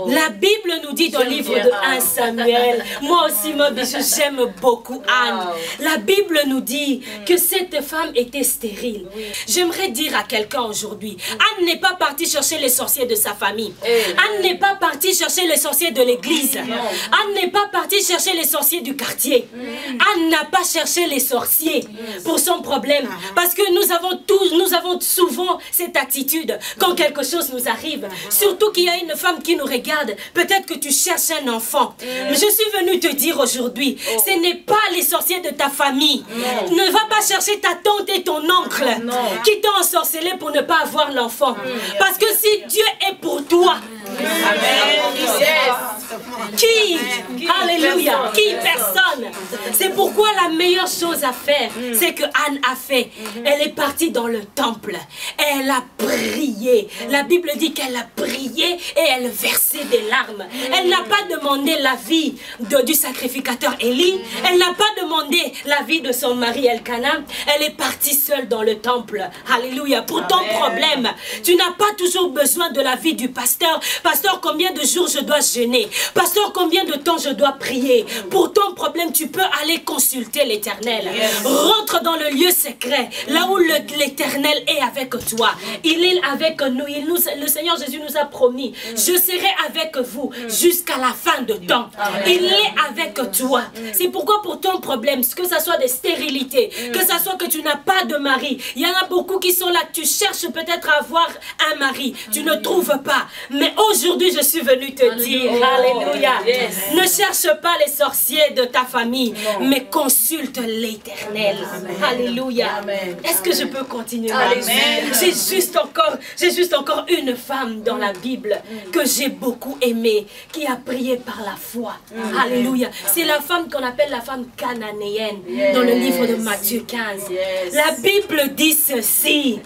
La Bible nous dit dans le livre de 1 Samuel, moi aussi, ma bichou, j'aime beaucoup Anne. La Bible nous dit que cette femme était stérile. J'aimerais dire à quelqu'un aujourd'hui, Anne n'est pas partie chercher les sorciers de sa famille. Anne n'est pas partie chercher les sorciers de l'église. Anne n'est pas partie chercher les sorciers du quartier. Anne n'a pas cherché les sorciers pour son problème. Parce que nous avons souvent cette attitude quand quelque chose nous arrive. Surtout qu'il y a une femme qui nous regarde. Peut-être que tu cherches un enfant. Je suis venue te dire aujourd'hui, ce n'est pas les sorciers de ta famille. Ne va pas chercher ta tante et ton oncle qui t'ont ensorcelé pour ne pas avoir l'enfant. Parce que si Dieu est pour toi, qui? Alléluia. Qui? Personne. C'est pourquoi la meilleure chose à faire, c'est que Anne a fait. Elle est partie dans le temple. Elle a prié. La Bible dit qu'elle a prié et elle versait des larmes. Elle n'a pas demandé l'avis du sacrificateur Élie. Elle n'a pas demandé l'avis de son mari Elkanah. Elle est partie seule dans le temple. Alléluia. Pour ton problème, tu n'as pas toujours besoin de l'avis du pasteur. Pasteur, combien de jours je dois jeûner? Pasteur, combien de temps je dois prier? Pour ton problème, tu peux aller consulter l'Éternel. Rentre dans le lieu secret, là où l'Éternel est avec toi. Il est avec nous. Le Seigneur Jésus nous a promis, je serai avec vous jusqu'à la fin de temps. Il est avec toi. C'est pourquoi pour ton problème, que ce soit des stérilités, que ce soit que tu n'as pas de mari, il y en a beaucoup qui sont là, tu cherches peut-être à avoir un mari, tu ne trouves pas. Mais aujourd'hui, je suis venue te dire, alléluia, ne cherche pas les sorciers de ta famille, mais consulte l'Éternel. Alléluia. Est-ce que je peux continuer? J'ai juste encore une femme dans la Bible que j'ai beaucoup aimée, qui a prié par la foi. Alléluia. C'est la femme qu'on appelle la femme cananéenne dans le livre de Matthieu 15. La Bible dit ceci.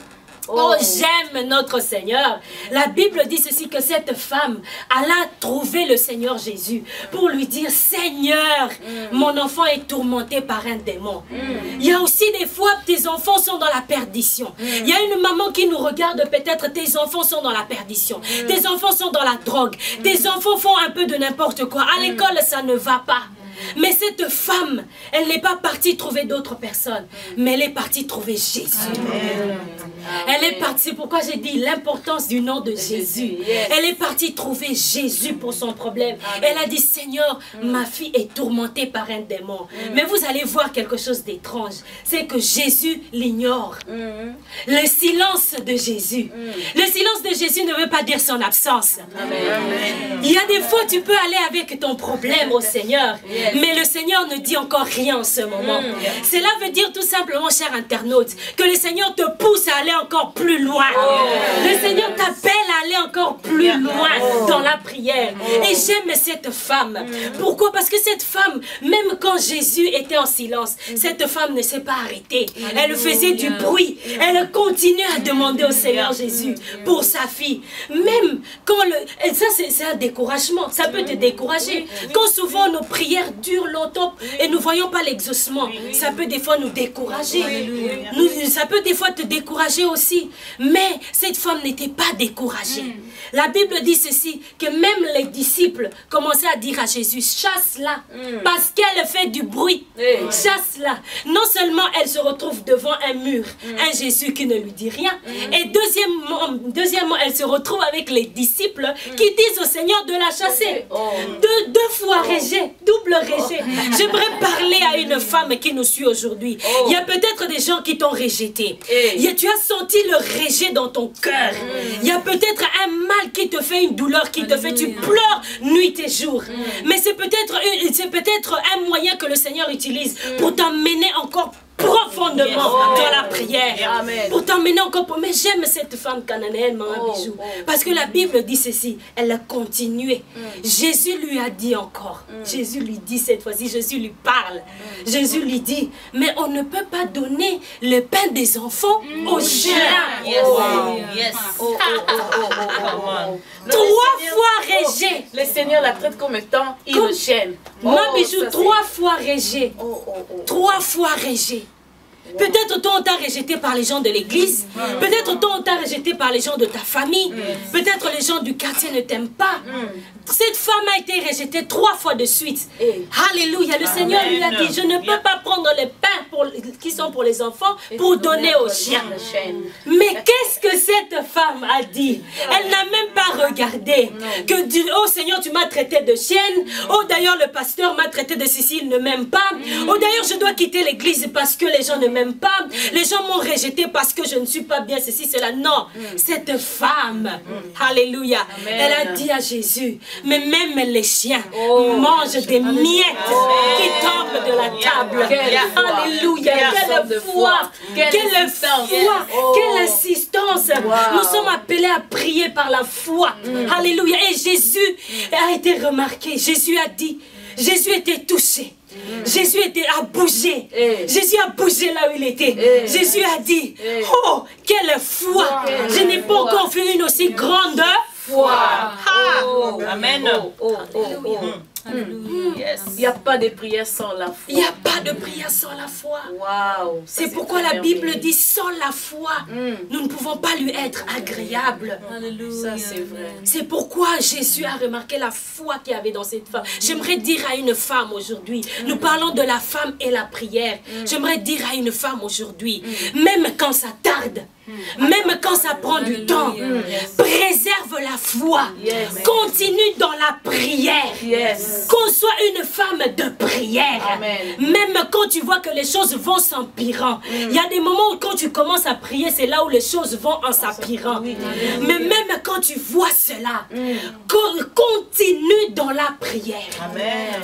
Oh, j'aime notre Seigneur. La Bible dit ceci, que cette femme alla trouver le Seigneur Jésus pour lui dire, Seigneur, mon enfant est tourmenté par un démon. Il y a aussi des fois, tes enfants sont dans la perdition. Il y a une maman qui nous regarde, peut-être tes enfants sont dans la perdition. Tes enfants sont dans la drogue. Tes enfants font un peu de n'importe quoi. À l'école, ça ne va pas. Mais cette femme, elle n'est pas partie trouver d'autres personnes, mais elle est partie trouver Jésus. Elle est partie, c'est pourquoi j'ai dit l'importance du nom de Jésus. Elle est partie trouver Jésus pour son problème. Elle a dit, Seigneur, ma fille est tourmentée par un démon. Mais vous allez voir quelque chose d'étrange, c'est que Jésus l'ignore. Le silence de Jésus. Le silence de Jésus ne veut pas dire son absence. Il y a des fois, tu peux aller avec ton problème au Seigneur, mais le Seigneur ne dit encore rien en ce moment. Cela veut dire tout simplement, cher internaute, que le Seigneur te pousse à aller encore plus loin. Le Seigneur t'appelle à aller encore plus loin dans la prière. Et j'aime cette femme. Pourquoi? Parce que cette femme, même quand Jésus était en silence, cette femme ne s'est pas arrêtée. Elle faisait du bruit. Elle continue à demander au Seigneur Jésus pour sa fille. Même quand et ça, c'est un découragement. Ça peut te décourager. Quand souvent nos prières durent longtemps et nous ne voyons pas l'exaucement, ça peut des fois nous décourager. Ça peut des fois te décourager aussi. Mais cette femme n'était pas découragée. La Bible dit ceci, que même les disciples commençaient à dire à Jésus, chasse-la, parce qu'elle fait du bruit. Chasse-la. Non seulement elle se retrouve devant un mur, un Jésus qui ne lui dit rien, et deuxièmement, elle se retrouve avec les disciples qui disent au Seigneur de la chasser. Deux fois rejet, double rejet. J'aimerais parler à une femme qui nous suit aujourd'hui. Il y a peut-être des gens qui t'ont rejeté. Tu as senti le rejet dans ton cœur. Il y a peut-être un mal qui te fait, une douleur qui te fait. Tu pleures nuit et jour. Mais c'est peut-être un moyen que le Seigneur utilise pour t'emmener encore profondément dans la prière. Amen. Pour t'emmener encore. Mais j'aime cette femme cananéenne, maman Bijou. Parce que la Bible dit ceci. Elle a continué. Jésus lui a dit encore. Jésus lui dit cette fois-ci. Jésus lui parle. Jésus lui dit, mais on ne peut pas donner le pain des enfants aux chiens. Yes. Trois fois rejet. Le Seigneur la traite comme étant une chienne. Maman Bijou, 3 fois rejet. 3 fois rejet. Peut-être toi on t'a rejeté par les gens de l'église. Peut-être toi on t'a rejeté par les gens de ta famille. Peut-être les gens du quartier ne t'aiment pas. Cette femme a été rejetée 3 fois de suite. Alléluia. Le Seigneur lui a dit, je ne peux pas prendre les pains qui sont pour les enfants pour donner aux chiens. Mais qu'est-ce que cette femme a dit? Elle n'a même pas regardé. Que oh Seigneur, tu m'as traité de chienne. Oh d'ailleurs le pasteur m'a traité de ceci, il ne m'aime pas. Oh d'ailleurs je dois quitter l'église parce que les gens ne m'aiment pas. Les gens m'ont rejeté parce que je ne suis pas bien ceci, cela. Non. Cette femme, alléluia, elle a dit à Jésus, mais même les chiens mangent des miettes qui tombent de la table. Alléluia. Quelle foi, quelle foi, quelle insistance. Nous sommes appelés à prier par la foi. Alléluia. Et Jésus a été remarqué. Jésus a dit, Jésus était touché. Jésus a bougé. Jésus a bougé là où il était. Jésus a dit, oh, quelle foi. Je n'ai pas encore vu une aussi grande foi. Amen. Yes. Il n'y a pas de prière sans la foi. Il n'y a pas de prière sans la foi. C'est pourquoi la Bible dit, sans la foi, nous ne pouvons pas lui être agréables. Ça c'est vrai. C'est pourquoi Jésus a remarqué la foi qu'il y avait dans cette femme. J'aimerais dire à une femme aujourd'hui, nous parlons de la femme et la prière. J'aimerais dire à une femme aujourd'hui, même quand ça tarde, même quand ça prend du temps, préserve la foi. Continue dans la prière. Qu'on soit une femme de prière. Même quand tu vois que les choses vont s'empirant. Il y a des moments où quand tu commences à prier, c'est là où les choses vont en s'empirant. Mais même quand tu vois cela, continue dans la prière.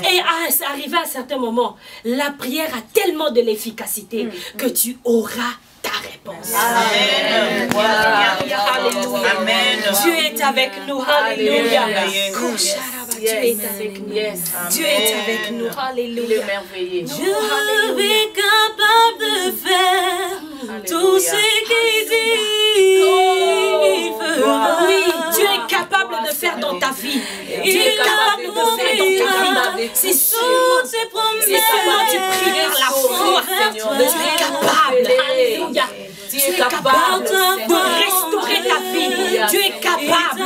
Et arrivé à un certain moment, la prière a tellement de l'efficacité que tu auras ta réponse. Amen. Amen. Dieu est avec nous. Alléluia. Dieu est avec nous. Dieu est avec nous. Alléluia. Il est merveilleux. Dieu est capable de faire tout ce qu'il dit. Oui, Dieu est capable de faire dans ta vie. Dieu est capable de faire dans ta vie. C'est seulement tu pries par la foi. Dieu est capable. Alléluia. Dieu est capable de restaurer ta vie. Dieu est capable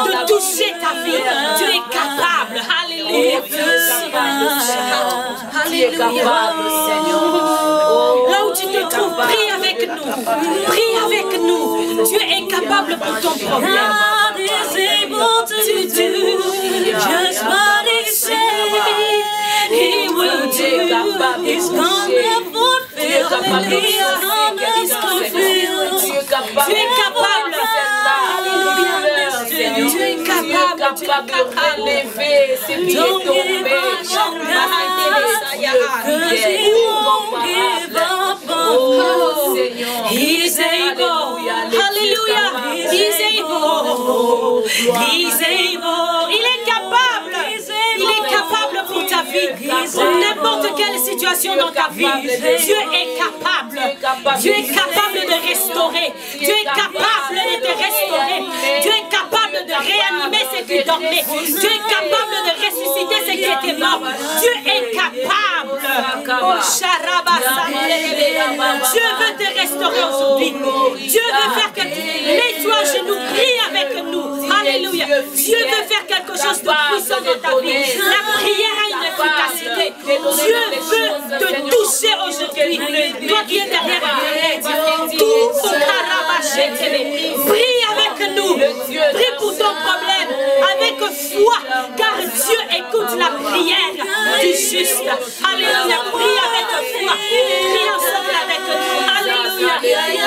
de toucher ta vie. Dieu est capable. Alléluia. Alléluia. Là où tu te trouves, prie avec nous. Prie avec nous. Dieu est capable pour ton problème. God is able to do just what he said he will do. He's gonna fulfill. He's gonna fulfill. Tu es capable. Alléluia. Tu es capable de relever ces pieds tombés. He's able. Hallelujah. He's able. He's able. Il est capable. Il est capable pour ta vie. Pour n'importe quelle situation dans ta vie. Dieu est capable. Dieu est capable de restaurer. Dieu est capable de te restaurer. Dieu est capable de réanimer ce qui dormait. Dieu est capable de ressusciter ce qui était mort. Dieu est capable. Dieu veut te restaurer aujourd'hui. Dieu veut faire que mets-toi à genoux, prie avec nous. Alléluia. Dieu veut faire quelque chose de puissant dans ta vie. La prière a une efficacité. Dieu veut te toucher aujourd'hui. Toi qui es derrière prie avec nous. Prie pour ton problème avec foi. Car Dieu écoute écoute la prière du juste. Alléluia, prie avec foi. Prie ensemble avec nous. Alléluia. Alléluia.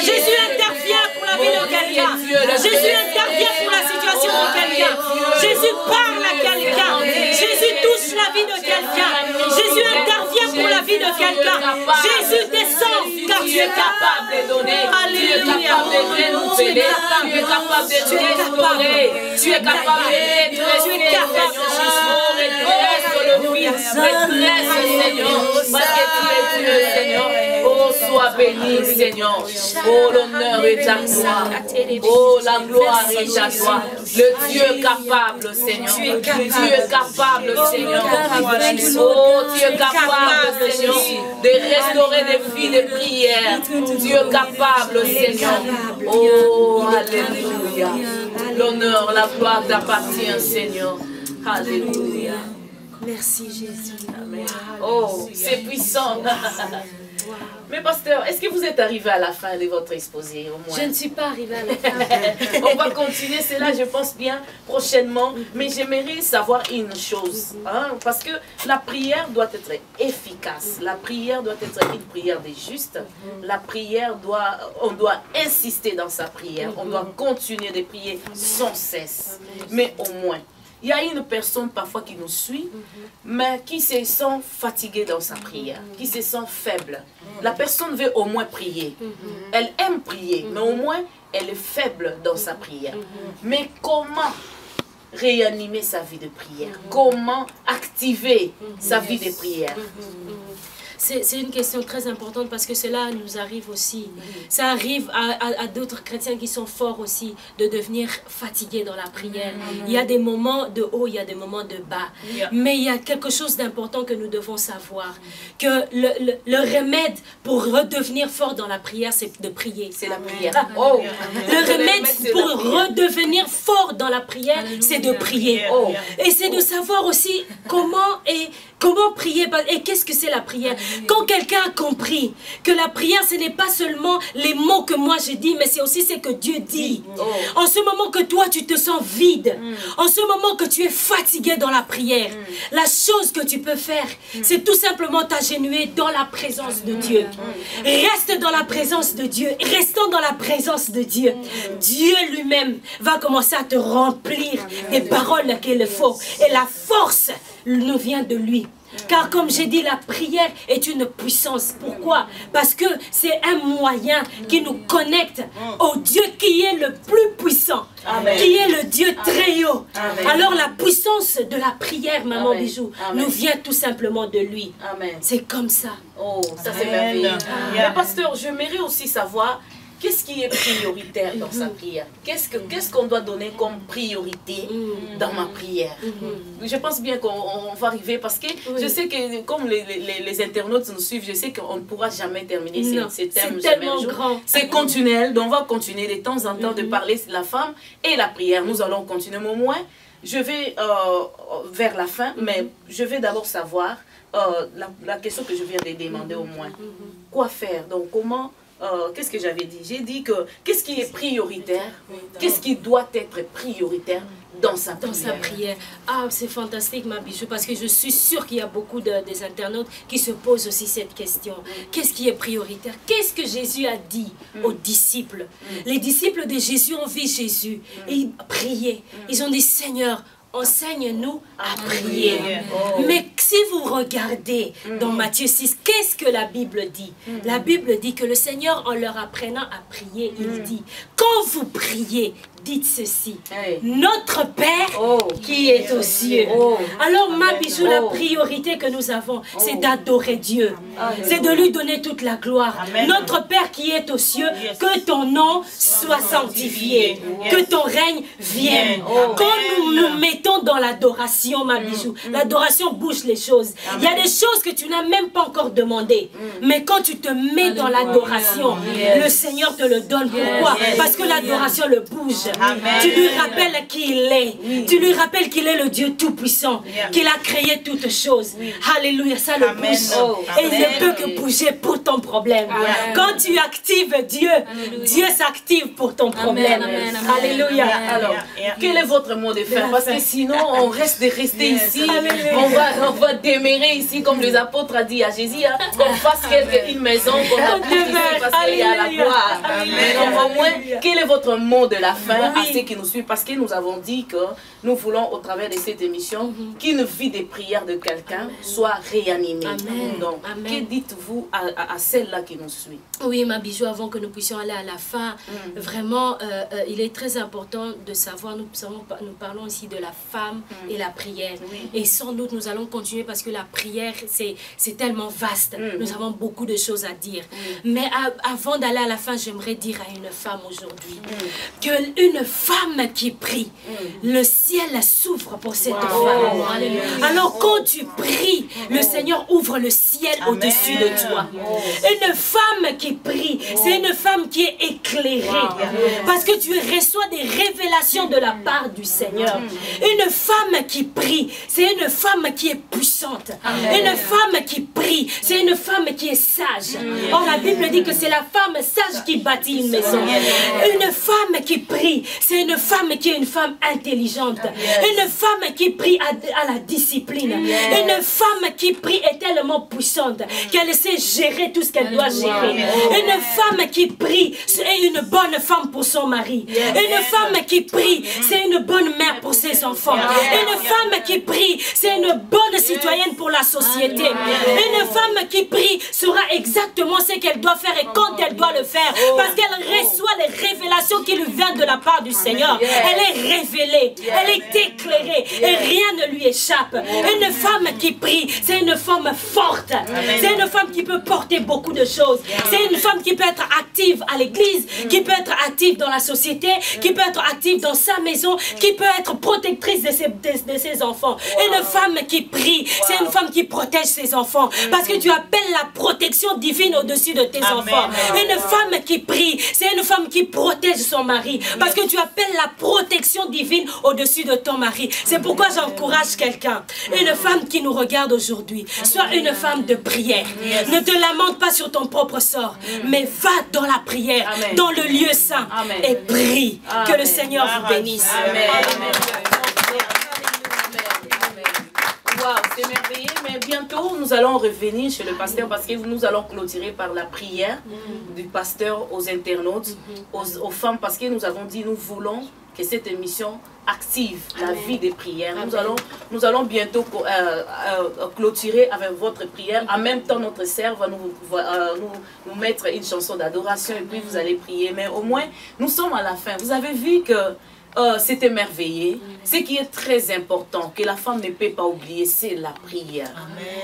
Jésus intervient pour la vie de quelqu'un. Jésus intervient pour la situation de quelqu'un. Jésus parle à quelqu'un. Jésus touche la vie de quelqu'un. Jésus intervient pour la vie de quelqu'un. Jésus descend car tu es capable de donner. Alléluia. Tu es capable de renouveler. Tu es capable de restaurer. Tu es capable de redresser. Tu es capable de redresse, Seigneur. Parce que tu es Dieu, Seigneur. Oh, sois béni, Seigneur. Oh, l'honneur est à toi. Oh, la gloire est à toi. Le Dieu capable, Seigneur. Tu es capable, Seigneur. Oh, tu es capable, Seigneur, de restaurer des vies de prière. Tu es capable, Seigneur. Oh, alléluia. L'honneur, la gloire t'appartient, Seigneur. Alléluia. Merci Jésus. Amen. Oh, c'est puissant. Mais pasteur, est-ce que vous êtes arrivé à la fin de votre exposé au moins? Je ne suis pas arrivée à la fin. On va continuer cela, je pense bien, prochainement. Mais j'aimerais savoir une chose. Hein, parce que la prière doit être efficace. La prière doit être une prière des justes. La prière on doit insister dans sa prière. On doit continuer de prier sans cesse. Mais au moins, il y a une personne parfois qui nous suit, mais qui se sent fatiguée dans sa prière, qui se sent faible. La personne veut au moins prier. Elle aime prier, mais au moins elle est faible dans sa prière. Mais comment réanimer sa vie de prière? Comment activer sa vie de prière? C'est une question très importante parce que cela nous arrive aussi. Ça arrive à d'autres chrétiens qui sont forts aussi de devenir fatigués dans la prière. Il y a des moments de haut, il y a des moments de bas. Mais il y a quelque chose d'important que nous devons savoir. Que le remède pour redevenir fort dans la prière, c'est de prier. C'est la prière. Oh. Le remède pour redevenir fort dans la prière, c'est de prier. Oh. Et c'est de savoir aussi comment prier et qu'est-ce que c'est la prière. Quand quelqu'un a compris que la prière, ce n'est pas seulement les mots que moi je dis, mais c'est aussi ce que Dieu dit. En ce moment que toi, tu te sens vide, en ce moment que tu es fatigué dans la prière, la chose que tu peux faire, c'est tout simplement t'agenouiller dans la présence de Dieu. Reste dans la présence de Dieu. Restons dans la présence de Dieu. Dieu lui-même va commencer à te remplir des paroles qu'il faut. Et la force nous vient de lui. Car comme j'ai dit, la prière est une puissance. Pourquoi? Parce que c'est un moyen qui nous connecte au Dieu qui est le plus puissant. Amen. Qui est le Dieu très haut. Amen. Alors la puissance de la prière, maman Amen. Bijou, Amen. Nous vient tout simplement de lui. C'est comme ça. Oh, ça c'est merveilleux. Mais pasteur, j'aimerais aussi savoir qu'est-ce qui est prioritaire dans sa prière? Qu'est-ce qu'on doit donner comme priorité dans ma prière? Je pense bien qu'on va arriver parce que je sais que comme les internautes nous suivent, je sais qu'on ne pourra jamais terminer ces thèmes. C'est tellement grand. C'est continuel, donc on va continuer de temps en temps de parler de la femme et la prière. Nous allons continuer, mais au moins, je vais vers la fin, mais je vais d'abord savoir la question que je viens de demander au moins. Quoi faire? Donc comment... qu'est-ce que j'avais dit? J'ai dit que qu'est-ce qui est prioritaire? Qu'est-ce qui doit être prioritaire dans sa prière? Ah, c'est fantastique, ma Bijou, parce que je suis sûre qu'il y a beaucoup des internautes qui se posent aussi cette question. Qu'est-ce qui est prioritaire? Qu'est-ce que Jésus a dit aux disciples? Les disciples de Jésus ont vu Jésus et ils priaient. Ils ont dit, Seigneur, enseigne-nous à prier. Mais si vous regardez dans Matthieu 6, qu'est-ce que la Bible dit? La Bible dit que le Seigneur, en leur apprenant à prier, il dit, quand vous priez, dites ceci. Notre Père qui est aux cieux. Alors ma bijou, la priorité que nous avons, c'est d'adorer Dieu. C'est de lui donner toute la gloire. Notre Père qui est aux cieux, que ton nom soit sanctifié. Que ton règne vienne. Quand nous nous mettons dans l'adoration, ma bijou, l'adoration bouge les choses. Il y a des choses que tu n'as même pas encore demandées. Mais quand tu te mets dans l'adoration, le Seigneur te le donne. Pourquoi? Parce que l'adoration le bouge. Tu lui rappelles qui il est. Tu lui rappelles qu'il est le Dieu Tout-Puissant, qu'il a créé toutes choses. Alléluia, ça le bouge. Et il ne peut que bouger pour ton problème. Quand tu actives Dieu, Dieu s'active pour ton problème. Alléluia. Alors, quel est votre mot de fin? Parce que sinon, on reste de rester ici. On va demeurer ici, comme les apôtres ont dit à Jésus, qu'on fasse une maison, qu'on a tout ici, parce qu'il y a la gloire. Donc, au moins, quel est votre mot de la fin à ceux qui nous suivent? Parce que nous avons dit que nous voulons, au travers de cette émission, qu'une vie de prière de quelqu'un soit réanimée. Donc, que dites-vous à celle-là qui nous suit? Oui, ma bijou, avant que nous puissions aller à la fin, vraiment, il est très important de savoir, nous parlons ici de la femme et la prière. Et sans doute, nous allons continuer parce que la prière, c'est tellement vaste. Nous avons beaucoup de choses à dire. Mais avant d'aller à la fin, j'aimerais dire à une femme aujourd'hui qu'une femme qui prie, le ciel s'ouvre pour cette femme. Alors quand tu pries, le Seigneur ouvre le ciel au-dessus de toi. Une femme qui prie, c'est une femme qui est éclairée. Parce que tu reçois des révélations de la part du Seigneur. Une femme qui prie, c'est une femme qui est puissante. Une femme qui prie, c'est une femme qui est sage. Or la Bible dit que c'est la femme sage qui bâtit une maison. Une femme qui prie, c'est une femme qui est une femme intelligente. Une femme qui prie à la discipline. Une femme qui prie est tellement puissante qu'elle sait gérer tout ce qu'elle doit gérer. Une femme qui prie est une bonne femme pour son mari. Une femme qui prie, c'est une bonne mère pour ses enfants. Une femme qui prie, c'est une bonne citoyenne pour la société. Une femme qui prie saura exactement ce qu'elle doit faire et quand elle doit le faire. Parce qu'elle reçoit les révélations qui lui viennent de la part du Seigneur. Elle est révélée, elle est éclairée et rien ne lui échappe. Une femme qui prie, c'est une femme forte. C'est une femme qui peut porter beaucoup de choses. C'est une femme qui peut être active à l'église, qui peut être active dans la société, qui peut être active dans sa maison, qui peut être protectrice de ses enfants. Une femme qui prie, c'est une femme qui protège ses enfants. Parce que tu appelles la protection divine au-dessus de tes enfants. Une femme qui prie, c'est une femme qui protège son mari. Parce que tu appelles la protection divine au-dessus de ton mari. C'est pourquoi j'encourage quelqu'un, une femme qui nous regarde aujourd'hui, sois une femme de prière. Ne te lamente pas sur ton propre sort, mais va dans la prière, dans le lieu saint et prie. Que le Seigneur vous bénisse. Wow, c'est merveilleux, mais bientôt nous allons revenir chez le pasteur parce que nous allons clôturer par la prière du pasteur aux internautes, aux femmes, parce que nous avons dit nous voulons que cette émission active la vie des prières. Nous allons bientôt clôturer avec votre prière. En même temps, notre sœur va nous mettre une chanson d'adoration et puis vous allez prier. Mais au moins, nous sommes à la fin. Vous avez vu que c'est émerveillé. Ce qui est très important, que la femme ne peut pas oublier, c'est la prière.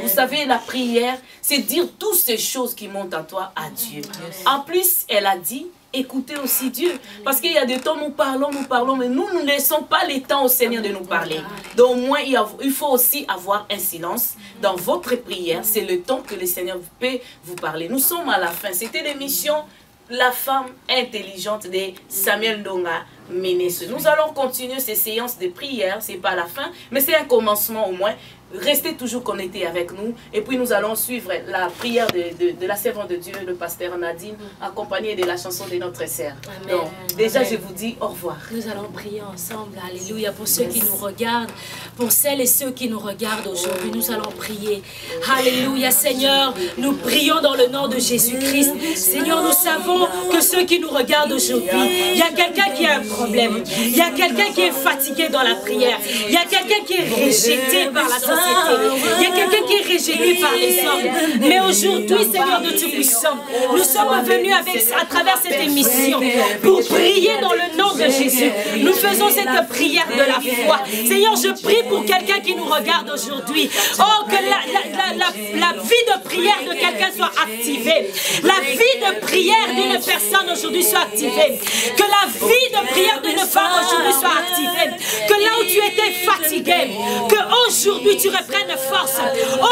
Vous savez, la prière, c'est dire toutes ces choses qui montent à toi, à Dieu. En plus, elle a dit, écoutez aussi Dieu. Parce qu'il y a des temps, nous parlons, mais nous ne laissons pas le temps au Seigneur de nous parler. Donc, au moins, il faut aussi avoir un silence dans votre prière. C'est le temps que le Seigneur peut vous parler. Nous sommes à la fin. C'était l'émission La femme intelligente de Samuel Ndonga Ménesse. Nous allons continuer ces séances de prière. C'est pas la fin, mais c'est un commencement au moins. Restez toujours connectés avec nous. Et puis nous allons suivre la prière de la servante de Dieu, le pasteur Nadine, accompagnée de la chanson de notre sœur. Donc, déjà, je vous dis au revoir. Nous allons prier ensemble. Alléluia. Pour ceux qui nous regardent, pour celles et ceux qui nous regardent aujourd'hui, nous allons prier. Alléluia, Seigneur. Nous prions dans le nom de Jésus-Christ. Seigneur, nous savons que ceux qui nous regardent aujourd'hui, il y a quelqu'un qui a un problème. Il y a quelqu'un qui est fatigué dans la prière. Il y a quelqu'un qui est rejeté par la société. société. Il y a quelqu'un qui est rejeté par les hommes. Mais aujourd'hui, Seigneur de Tout-Puissant, nous sommes venus à travers cette émission pour prier dans le nom de Jésus. Nous faisons cette prière de la foi. Seigneur, je prie pour quelqu'un qui nous regarde aujourd'hui. Oh, que la vie de prière de quelqu'un soit activée. La vie de prière d'une personne aujourd'hui soit activée. Que la vie de prière d'une femme aujourd'hui soit activée. Que là où tu étais fatigué, que aujourd'hui tu reprennes force.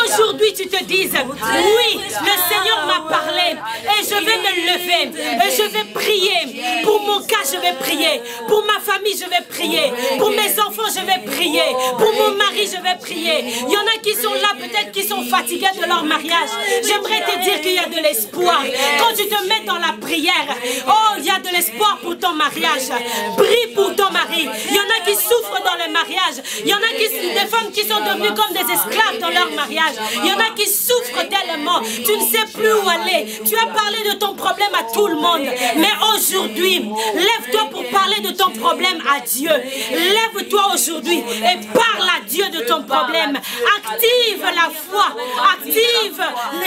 Aujourd'hui tu te dises, oui, le Seigneur m'a parlé et je vais me lever et je vais prier. Pour mon cas, je vais prier. Pour ma famille, je vais prier. Pour mes enfants, je vais prier. Pour mon mari, je vais prier. Il y en a qui sont là, peut-être qui sont fatigués de leur mariage. J'aimerais te dire qu'il y a de l'espoir. Quand tu te mets dans la prière, oh, il y a de l'espoir pour ton mariage. Prie pour ton mari. Il y en a qui souffrent dans le mariage. Il y en a des femmes qui sont devenues comme des esclaves dans leur mariage. Il y en a qui souffrent tellement. Tu ne sais plus où aller. Tu as parlé de ton problème à tout le monde. Mais aujourd'hui, lève-toi pour parler de ton problème à Dieu. Lève-toi aujourd'hui et parle à Dieu de ton problème. Active la foi. Active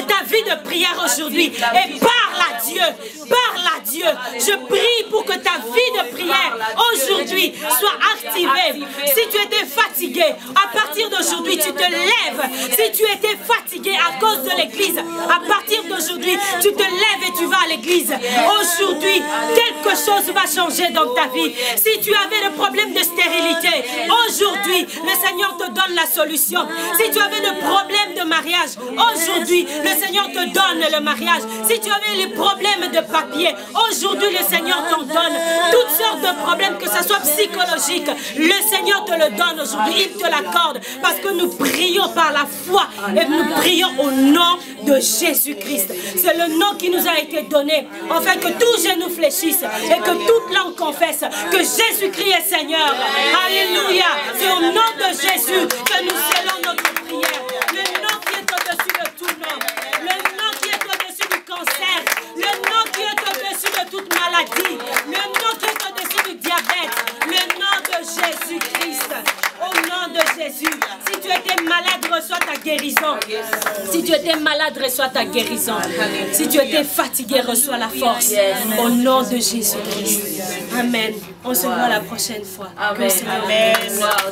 ta vie de prière aujourd'hui. Et parle à Dieu. Parle à Dieu. Je prie pour que ta vie de prière aujourd'hui soit activée. Si tu étais fatigué, à partir d'aujourd'hui, tu te lèves. Si tu étais fatigué à cause de l'église, à partir d'aujourd'hui, tu te lèves et tu vas à l'église. Aujourd'hui, quelque chose va changer dans ta vie. Si tu avais le problème de stérilité, aujourd'hui, le Seigneur te donne la solution. Si tu avais le problème de mariage, aujourd'hui, le Seigneur te donne le mariage. Si tu avais les problèmes de papier, aujourd'hui, le Seigneur t'en donne. Toutes sortes de problèmes, que ce soit psychologique, le Seigneur te le donne aujourd'hui. Il te l'accorde parce que nous prions par la foi et nous prions au nom de Jésus-Christ. C'est le nom qui nous a été donné, afin que tous genou fléchissent et que toute langue confesse que Jésus-Christ est Seigneur. Alléluia. C'est au nom de Jésus que nous scellons notre prière. Le nom qui est au-dessus de tout nom. Le nom qui est au-dessus du cancer. Le nom qui est au-dessus de toute maladie. Le nom qui est au-dessus du diabète. Le nom de Jésus-Christ. Au nom de Jésus. Si tu étais malade, reçois ta guérison. Si tu étais malade, reçois ta guérison. Si tu étais fatigué, reçois la force. Au nom de Jésus-Christ. Amen. On se voit la prochaine fois. Amen. Amen. Wow,